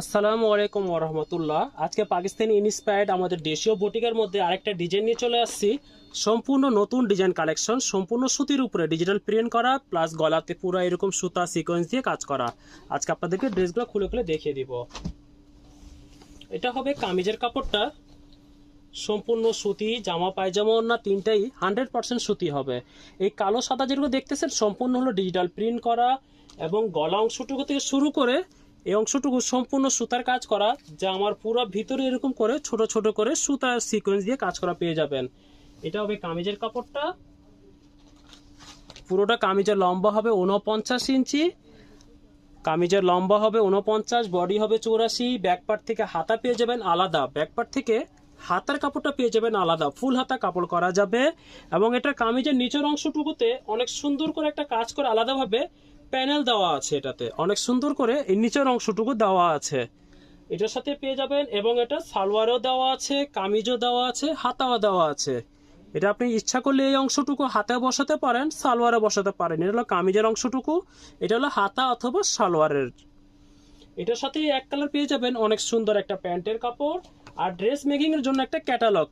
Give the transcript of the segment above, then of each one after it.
আসসালামু আলাইকুম ওরহমতুল্লাহ। আজকে পাকিস্তানি ইন্সপায়ার্ড আমাদের দেশীয় বুটিকের মধ্যে আরেকটা ডিজাইন নিয়ে চলে আসছি। সম্পূর্ণ নতুন ডিজাইন কালেকশন, সম্পূর্ণ সুতির উপরে ডিজিটাল প্রিন্ট করা, প্লাস গলাতে পুরো এরকম সুতা সিকোয়েন্স দিয়ে কাজ করা। আজকে আপনাদেরকে ড্রেসগুলো খুলে খুলে দেখিয়ে দিব। এটা হবে কামিজের কাপড়টা, সম্পূর্ণ সুতি, জামা পায়জামা ওড়না তিনটাই 100% সুতি হবে। এই কালো সাদা যেগুলো দেখতেছেন সম্পূর্ণ হলো ডিজিটাল প্রিন্ট করা, এবং গলা অংশটুকু থেকে শুরু করে এই অংশটুকু সম্পূর্ণ সুতার কাজ করা, যা আমার পুরো ভিতরে এরকম করে ছোট ছোট করে সুতার সিকোয়েন্স দিয়ে কাজ করা পেয়ে যাবেন। এটা হবে কামিজের কাপড়টা, পুরোটা কামিজের লম্বা হবে 49 ইঞ্চি, কামিজের লম্বা হবে 49, বডি হবে 84। ব্যাকপার্ট থেকে হাতা পেয়ে যাবেন আলাদা, ব্যাকপার্ট থেকে হাতার কাপড়টা পেয়ে যাবেন আলাদা, ফুল হাতা কাপড় করা যাবে। এবং এটা কামিজের নিচের অংশটুকুতে অনেক সুন্দর করে একটা কাজ করে আলাদাভাবে প্যানেল দেওয়া আছে, এটাতে অনেক সুন্দর করে এই নিচের অংশটুকু দেওয়া আছে, এটার সাথে পেয়ে যাবেন। এবং এটা সালোয়ারও দেওয়া আছে, কামিজও দেওয়া আছে, হাতাও দেওয়া আছে। এটা আপনি ইচ্ছা করলে এই অংশটুকু হাতে বসাতে পারেন, সালোয়ারে বসাতে পারেন। এটা হলো কামিজের অংশটুকু, এটা হলো হাতা অথবা সালোয়ারের। এটার সাথে এক কালার পেয়ে যাবেন অনেক সুন্দর একটা প্যান্টের কাপড়। আর ড্রেস মেকিং এর জন্য একটা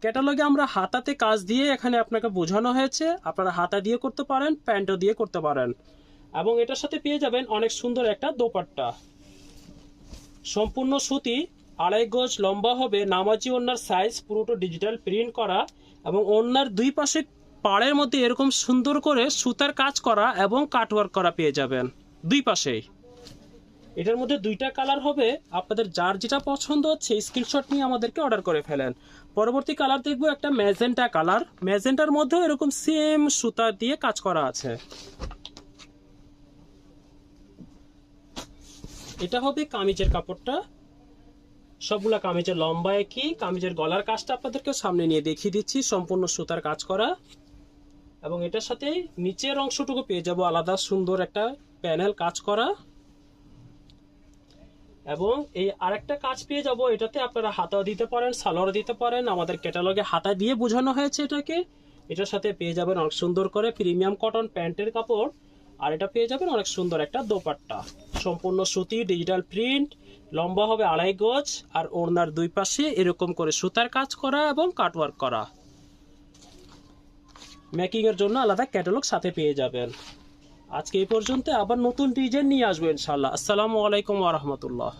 ক্যাটালগে আমরা হাতাতে কাজ দিয়ে এখানে আপনাকে বোঝানো হয়েছে, আপনারা হাতা দিয়ে করতে পারেন, প্যান্টও দিয়ে করতে পারেন। এবং এটার সাথে পেয়ে যাবেন অনেক সুন্দর একটা দোপাট্টা, সম্পূর্ণ সুতি, 2.5 গজ লম্বা হবে, নামাজি ওড়নার সাইজ, পুরোটা ডিজিটাল প্রিন্ট করা, এবং ওড়নার দুই পাশে পাড়ের মধ্যে এরকম সুন্দর করে সুতার কাজ করা এবং কাটওয়ার্ক করা পেয়ে যাবেন দুই পাশেই। এটার মধ্যে দুইটা কালার হবে, আপনাদের যার যেটা পছন্দ হচ্ছে স্ক্রিনশট নিয়ে আমাদেরকে অর্ডার করে ফেলেন। পরবর্তী কালার দেখবো একটা ম্যাজেন্টা কালার, ম্যাজেন্টার মধ্যেও এরকম সেম সুতা দিয়ে কাজ করা আছে। এটা হবে কামিজের কাপড়টা, সবগুলা কামিজের লম্বা একই, কামিজের গলার কাজটা আপনাদেরকে সামনে নিয়ে দেখিয়ে দিচ্ছি, সম্পূর্ণ সুতার কাজ করা। এবং এটার সাথে নিচের অংশটুকু পেয়ে যাব আলাদা সুন্দর একটা প্যানেল কাজ করা। এবং এই আরেকটা কাজ পেয়ে যাব, এটাতে আপনারা হাতাও দিতে পারেন, সালোয়ার দিতে পারেন, আমাদের ক্যাটালগে হাতা দিয়ে বোঝানো হয়েছে এটাকে। এটার সাথে পেয়ে যাবেন অনেক সুন্দর করে প্রিমিয়াম কটন প্যান্টের কাপড়। আর এটা পেয়ে যাবেন অনেক সুন্দর একটা দোপাট্টা, সম্পূর্ণ সুতি, ডিজিটাল প্রিন্ট, লম্বা হবে 2.5 গজ, আর ওড়নার দুই পাশে এরকম করে সুতার কাজ করা এবং কাটওয়ার্ক করা। মেকিং এর জন্য আলাদা ক্যাটালগ সাথে পেয়ে যাবেন। আজকে এই পর্যন্ত, আবার নতুন ডিজাইন নিয়ে আসবো ইনশাআল্লাহ। আসসালামু আলাইকুম ওয়া রাহমাতুল্লাহ।